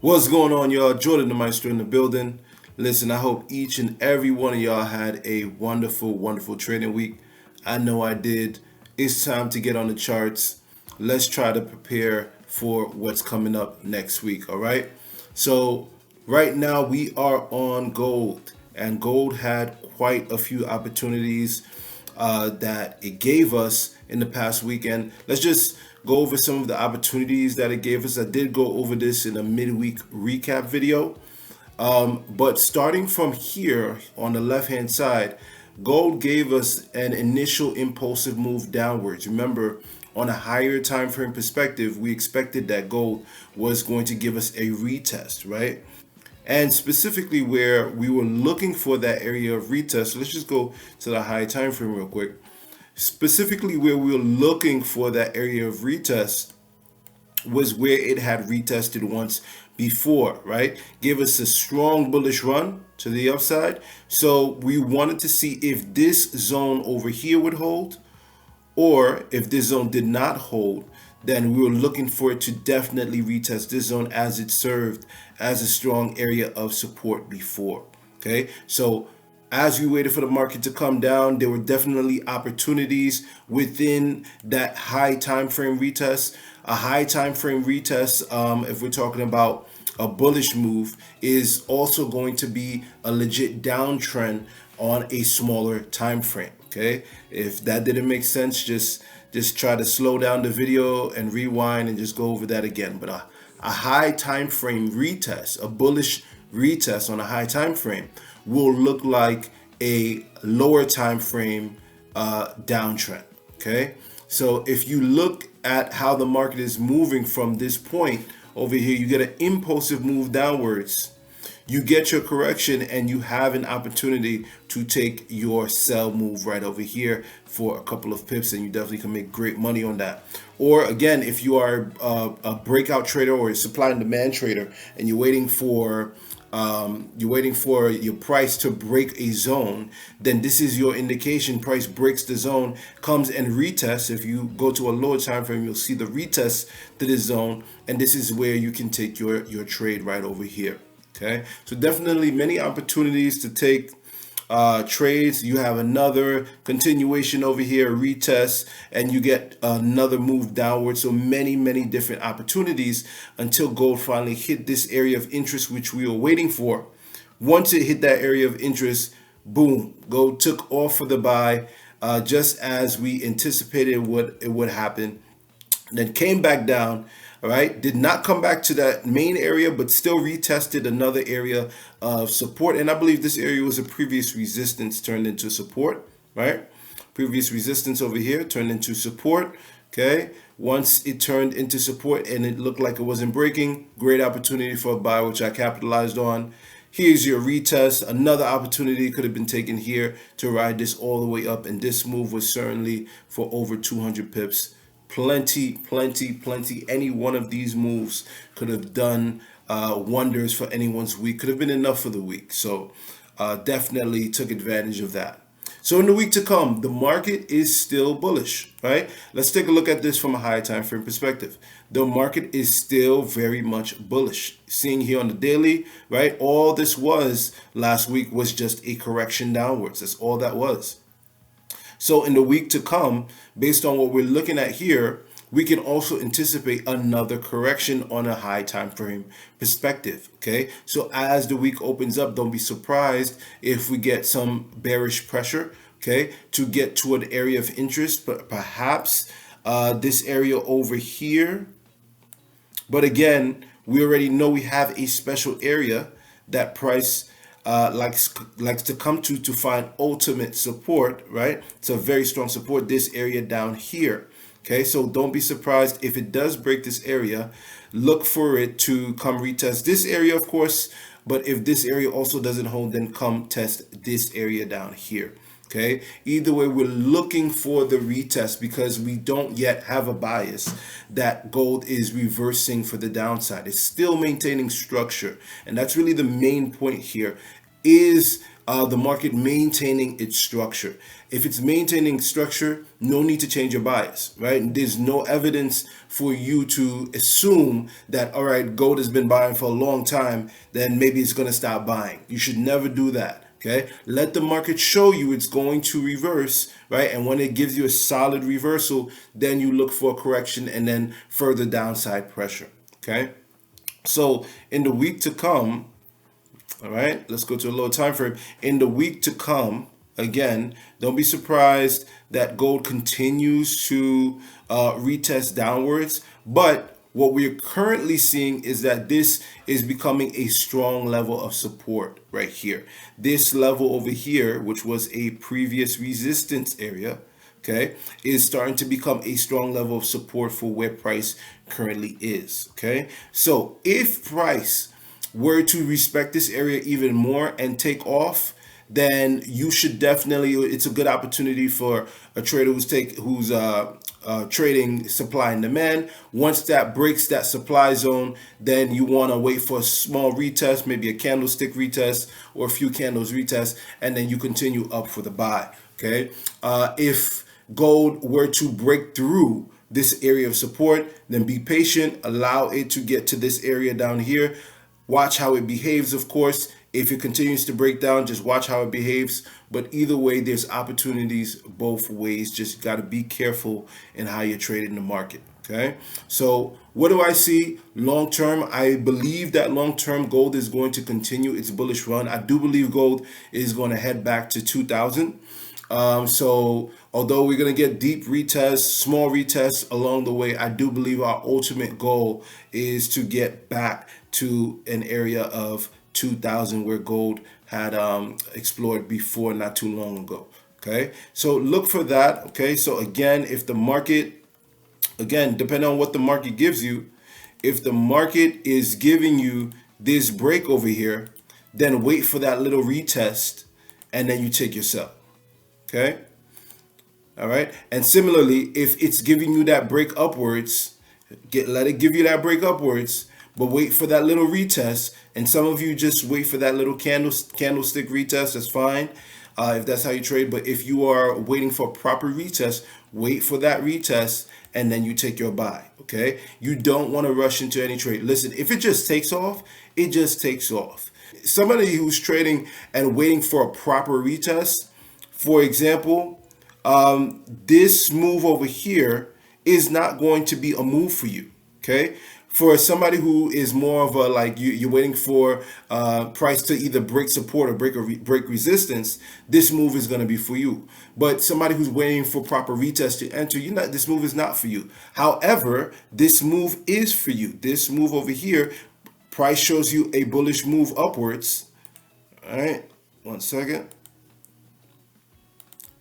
What's going on, y'all? Jordan the Maestro in the building. Listen, I hope each and every one of y'all had a wonderful, wonderful trading week. I know I did. It's time to get on the charts. Let's try to prepare for what's coming up next week, all right? So, right now we are on gold, and gold had quite a few opportunities that it gave us in the past weekend. Let's just go over some of the opportunities that it gave us. I did go over this in a midweek recap video. But starting from here on the left hand side, gold gave us an initial impulsive move downwards. Remember, on a higher time frame perspective, we expected that gold was going to give us a retest, right? And specifically where we were looking for that area of retest. So let's just go to the high time frame real quick. Specifically where we were looking for that area of retest was where it had retested once before, right? Gave us a strong bullish run to the upside. So we wanted to see if this zone over here would hold, or if this zone did not hold, then we were looking for it to definitely retest this zone as it served as a strong area of support before. Okay, so as we waited for the market to come down, there were definitely opportunities within that high time frame retest. A high time frame retest, if we're talking about a bullish move, is also going to be a legit downtrend on a smaller time frame. Okay, if that didn't make sense, just try to slow down the video and rewind and just go over that again. But a high time frame retest, a bullish retest on a high time frame, will look like a lower time frame downtrend. Okay, so if you look at how the market is moving from this point over here, you get an impulsive move downwards. You get your correction and you have an opportunity to take your sell move right over here for a couple of pips, and you definitely can make great money on that. Or again, if you are a breakout trader or a supply and demand trader and you're waiting for your price to break a zone, then this is your indication. Price breaks the zone, comes and retests. If you go to a lower time frame, you'll see the retest to this zone, and this is where you can take your trade right over here. Okay, so definitely many opportunities to take trades. You have another continuation over here, retest, and you get another move downward. So many different opportunities until gold finally hit this area of interest, which we were waiting for. Once it hit that area of interest, boom, gold took off for the buy, just as we anticipated it would happen. Then came back down. All right, did not come back to that main area, but still retested another area of support. And I believe this area was a previous resistance turned into support, right? Previous resistance over here turned into support. Okay, once it turned into support and it looked like it wasn't breaking, great opportunity for a buy, which I capitalized on. Here's your retest. Another opportunity could have been taken here to ride this all the way up, and this move was certainly for over 200 pips. Plenty. Any one of these moves could have done wonders for anyone's week. Could have been enough for the week. So definitely took advantage of that. So in the week to come, the market is still bullish, right? Let's take a look at this from a high time frame perspective. The market is still very much bullish. Seeing here on the daily, right? All this was last week was just a correction downwards. That's all that was. So in the week to come, based on what we're looking at here, we can also anticipate another correction on a high time frame perspective. Okay, so as the week opens up, don't be surprised if we get some bearish pressure, okay, to get to an area of interest, but perhaps this area over here. But again, we already know we have a special area that price likes to come to find ultimate support, right? It's a very strong support, this area down here. Okay, so don't be surprised if it does break this area. Look for it to come retest this area, of course, but if this area also doesn't hold, then come test this area down here. Okay, either way, we're looking for the retest because we don't yet have a bias that gold is reversing for the downside. It's still maintaining structure, and that's really the main point here. is the market maintaining its structure. If it's maintaining structure, no need to change your bias, right? There's no evidence for you to assume that, all right, gold has been buying for a long time, then maybe it's going to stop buying. You should never do that. Okay, let the market show you it's going to reverse, right? And when it gives you a solid reversal, then you look for a correction and then further downside pressure. Okay, so in the week to come, all right, let's go to a lower time frame. In the week to come, again, don't be surprised that gold continues to retest downwards. But what we're currently seeing is that this is becoming a strong level of support right here. This level over here, which was a previous resistance area, okay, is starting to become a strong level of support for where price currently is. Okay, so if price were to respect this area even more and take off, then you should definitely, it's a good opportunity for a trader who's trading supply and demand. Once that breaks that supply zone, then you want to wait for a small retest, maybe a candlestick retest or a few candles retest, and then you continue up for the buy. Okay, if gold were to break through this area of support, then be patient, allow it to get to this area down here. Watch how it behaves, of course. If it continues to break down, just watch how it behaves. But either way, there's opportunities both ways. Just got to be careful in how you're trading the market. Okay, so what do I see long term? I believe that long term gold is going to continue its bullish run. I do believe gold is going to head back to 2000. So although we're going to get deep retests, small retests along the way, I do believe our ultimate goal is to get back to an area of 2000 where gold had explored before not too long ago. Okay, so look for that. Okay, so again, if the market, again, depending on what the market gives you, if the market is giving you this break over here, then wait for that little retest and then you take your sell. Okay, all right, and similarly, if it's giving you that break upwards, let it give you that break upwards, but wait for that little retest. And some of you just wait for that little candlestick retest. That's fine, if that's how you trade. But if you are waiting for a proper retest, wait for that retest and then you take your buy. Okay, you don't want to rush into any trade. Listen, if it just takes off, it just takes off. Somebody who's trading and waiting for a proper retest, for example, this move over here is not going to be a move for you. Okay, for somebody who is more of a, like, you're waiting for price to either break support or break resistance, this move is going to be for you. But somebody who's waiting for proper retest to enter, this move is not for you. However, this move is for you. This move over here, price shows you a bullish move upwards. All right, 1 second.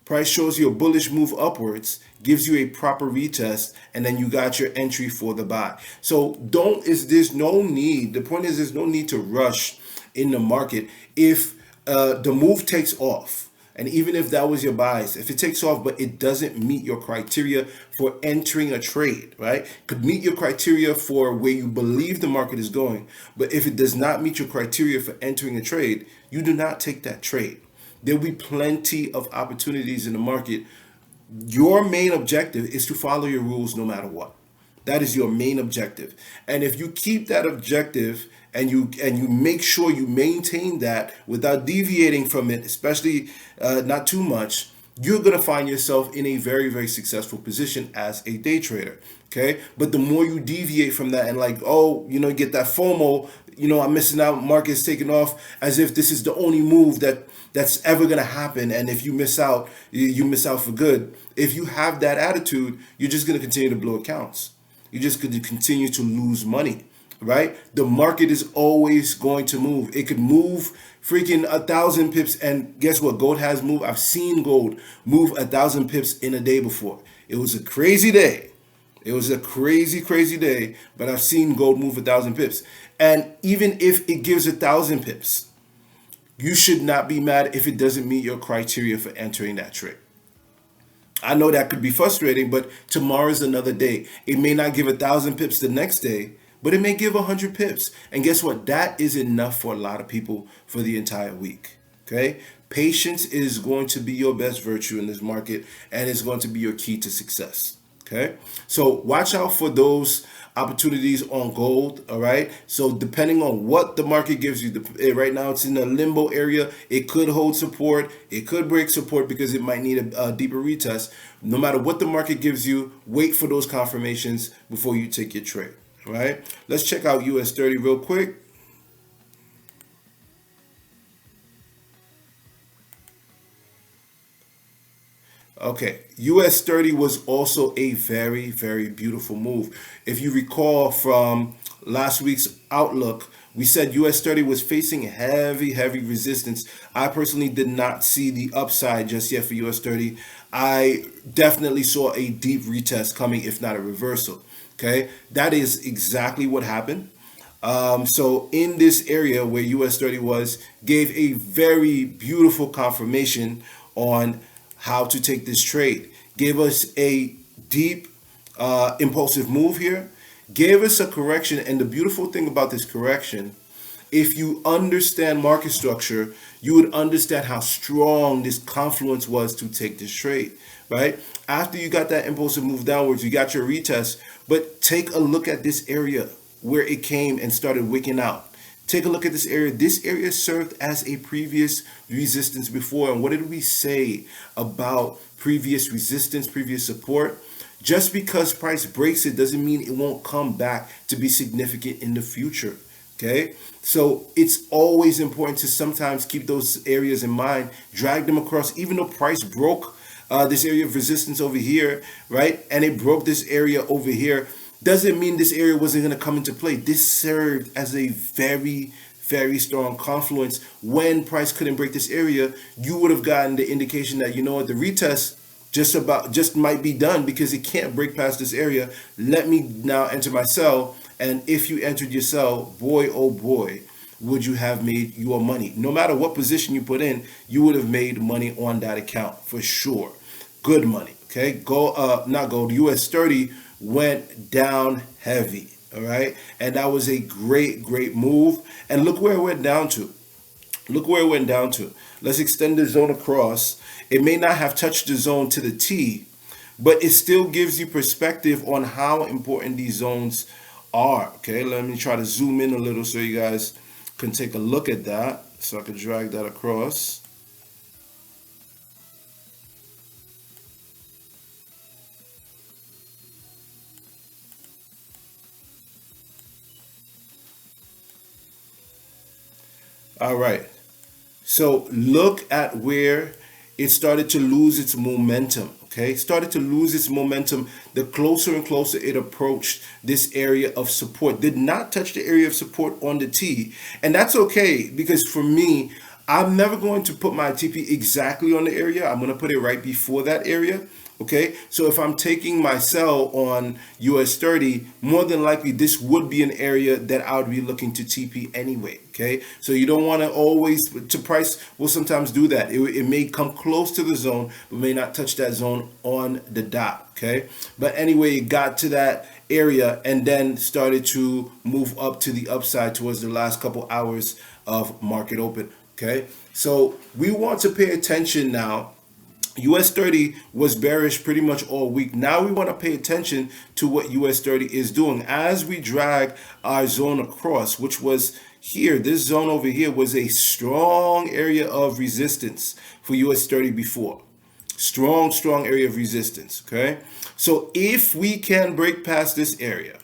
Price shows you a bullish move upwards, gives you a proper retest, and then you got your entry for the buy. So there's no need. The point is, there's no need to rush in the market. If the move takes off, and even if that was your bias, if it takes off but it doesn't meet your criteria for entering a trade, right? Could meet your criteria for where you believe the market is going, but if it does not meet your criteria for entering a trade, you do not take that trade. There'll be plenty of opportunities in the market. Your main objective is to follow your rules no matter what. That is your main objective. And if you keep that objective and you make sure you maintain that without deviating from it, especially not too much, you're going to find yourself in a very, very successful position as a day trader. Okay, but the more you deviate from that and get that FOMO, I'm missing out, market's taking off, as if this is the only move that's ever going to happen, and if you miss out, you miss out for good. If you have that attitude, you're just going to continue to blow accounts. You're just going to continue to lose money, right? The market is always going to move. It could move freaking 1,000 pips, and guess what? Gold has moved. I've seen gold move 1,000 pips in a day before. It was a crazy day. It was a crazy, crazy day, but I've seen gold move 1,000 pips. And even if it gives 1,000 pips, you should not be mad if it doesn't meet your criteria for entering that trade. I know that could be frustrating, but tomorrow's another day. It may not give 1,000 pips the next day, but it may give 100 pips. And guess what? That is enough for a lot of people for the entire week. Okay? Patience is going to be your best virtue in this market, and it's going to be your key to success. Okay? So watch out for those opportunities on gold. All right. So depending on what the market gives you, right now it's in a limbo area. It could hold support. It could break support because it might need a deeper retest. No matter what the market gives you, wait for those confirmations before you take your trade. All right. Let's check out US 30 real quick. Okay, US 30 was also a very, very beautiful move. If you recall from last week's outlook, we said US 30 was facing heavy, heavy resistance. I personally did not see the upside just yet for US 30. I definitely saw a deep retest coming, if not a reversal. Okay, that is exactly what happened. So in this area where US 30 was, gave a very beautiful confirmation on how to take this trade. Gave us a deep, impulsive move here. Gave us a correction. And the beautiful thing about this correction, if you understand market structure, you would understand how strong this confluence was to take this trade, right? After you got that impulsive move downwards, you got your retest, but take a look at this area where it came and started wicking out. Take a look at this area. This area served as a previous resistance before. And what did we say about previous resistance, previous support? Just because price breaks it doesn't mean it won't come back to be significant in the future. Okay, so it's always important to sometimes keep those areas in mind, drag them across, even though price broke this area of resistance over here, right? And it broke this area over here. Doesn't mean this area wasn't going to come into play. This served as a very, very strong confluence. When price couldn't break this area, you would have gotten the indication that, you know what, the retest just might be done because it can't break past this area. Let me now enter my sell. And if you entered your sell, boy, oh boy, would you have made your money. No matter what position you put in, you would have made money on that account for sure. Good money. Okay, not gold, US 30 went down heavy. All right, and that was a great, great move. And look where it went down to. Look where it went down to. Let's extend the zone across. It may not have touched the zone to the T, but it still gives you perspective on how important these zones are. Okay, let me try to zoom in a little so you guys can take a look at that. So I can drag that across. All right. So look at where it started to lose its momentum. Okay, started to lose its momentum the closer and closer it approached this area of support. Did not touch the area of support on the T, and that's okay because for me, I'm never going to put my TP exactly on the area. I'm going to put it right before that area. Okay, so if I'm taking my sell on US 30, more than likely this would be an area that I would be looking to TP anyway. Okay, so you don't want to always, to price will sometimes do that. It may come close to the zone, but may not touch that zone on the dot. Okay, but anyway, it got to that area and then started to move up to the upside towards the last couple hours of market open. Okay, so we want to pay attention now. US 30 was bearish pretty much all week. Now we want to pay attention to what US 30 is doing as we drag our zone across, which was here. This zone over here was a strong area of resistance for US 30 before. Strong, strong area of resistance. Okay, so if we can break past this area,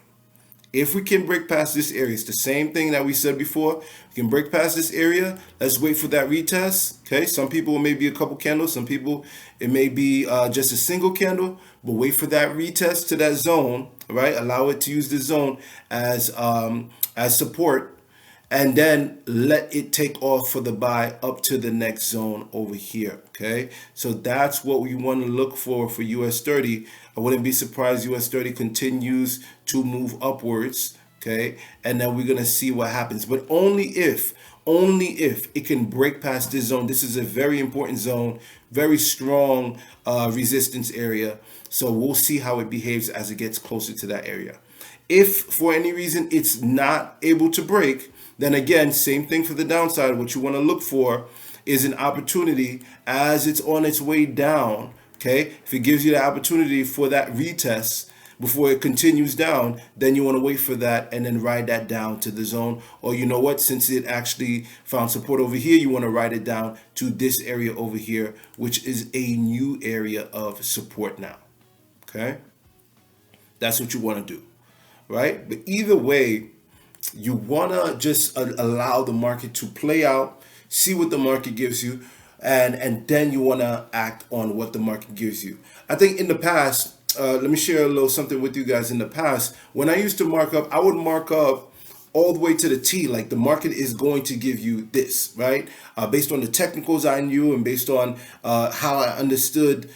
if we can break past this area, it's the same thing that we said before. We can break past this area. Let's wait for that retest. Okay, some people it may be a couple candles. Some people it may be just a single candle. But wait for that retest to that zone. Right, allow it to use the zone as support, and then let it take off for the buy up to the next zone over here. Okay, so that's what we want to look for US 30. I wouldn't be surprised US 30 continues to move upwards. Okay, and then we're gonna see what happens, but only if it can break past this zone. This is a very important zone, very strong resistance area. So we'll see how it behaves as it gets closer to that area. If for any reason it's not able to break, then again, same thing for the downside. What you want to look for is an opportunity as it's on its way down. Okay, if it gives you the opportunity for that retest before it continues down, then you want to wait for that and then ride that down to the zone. Or you know what, since it actually found support over here, you want to ride it down to this area over here, which is a new area of support now. Okay, that's what you want to do, right? But either way, you want to just allow the market to play out, see what the market gives you, and then you want to act on what the market gives you. I think in the past, let me share a little something with you guys. In the past, when I used to mark up, I would mark up all the way to the T. Like the market is going to give you this, right? Based on the technicals I knew and based on how I understood,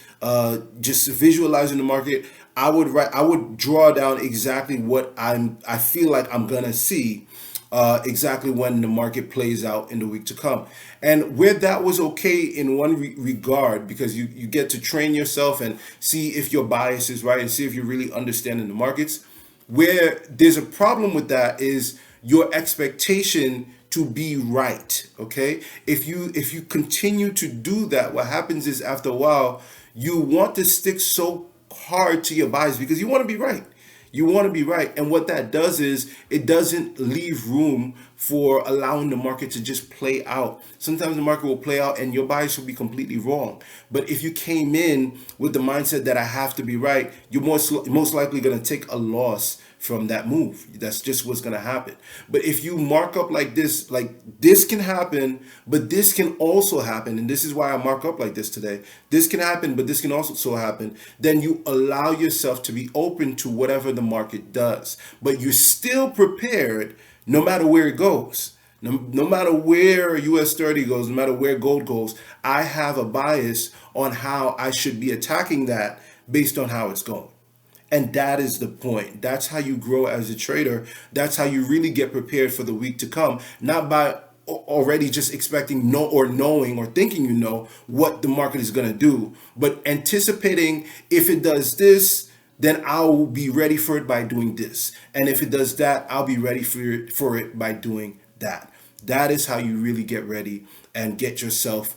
just visualizing the market, I would draw down exactly what I feel like I'm gonna see, exactly when the market plays out in the week to come. And where that was okay in one regard, because you get to train yourself and see if your bias is right and see if you're really understanding the markets. Where there's a problem with that is your expectation to be right. Okay, if you continue to do that, what happens is after a while you want to stick so hard to your bias because you want to be right. You want to be right. And what that does is it doesn't leave room for allowing the market to just play out. Sometimes the market will play out and your bias will be completely wrong. But if you came in with the mindset that I have to be right, you're most likely going to take a loss from that move. That's just what's going to happen. But if you mark up like this can happen, but this can also happen. And this is why I mark up like this today. This can happen, but this can also happen. Then you allow yourself to be open to whatever the market does. But you're still prepared no matter where it goes. No matter where US 30 goes, no matter where gold goes, I have a bias on how I should be attacking that based on how it's going. And that is the point. That's how you grow as a trader. That's how you really get prepared for the week to come. Not by already just expecting knowing or thinking you know what the market is going to do, but anticipating if it does this, then I'll be ready for it by doing this. And if it does that, I'll be ready for it by doing that. That is how you really get ready and get yourself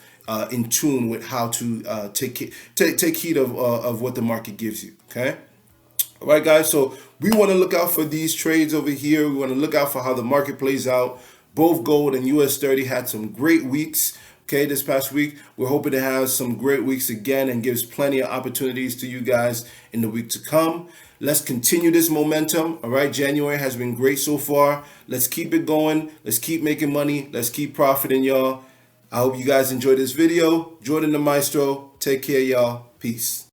in tune with how to take heed of what the market gives you. Okay. All right, guys. So we want to look out for these trades over here. We want to look out for how the market plays out. Both gold and US 30 had some great weeks. Okay, this past week, we're hoping to have some great weeks again and gives plenty of opportunities to you guys in the week to come. Let's continue this momentum. All right, January has been great so far. Let's keep it going. Let's keep making money. Let's keep profiting, y'all. I hope you guys enjoyed this video. Jordan the Maestro. Take care, y'all. Peace.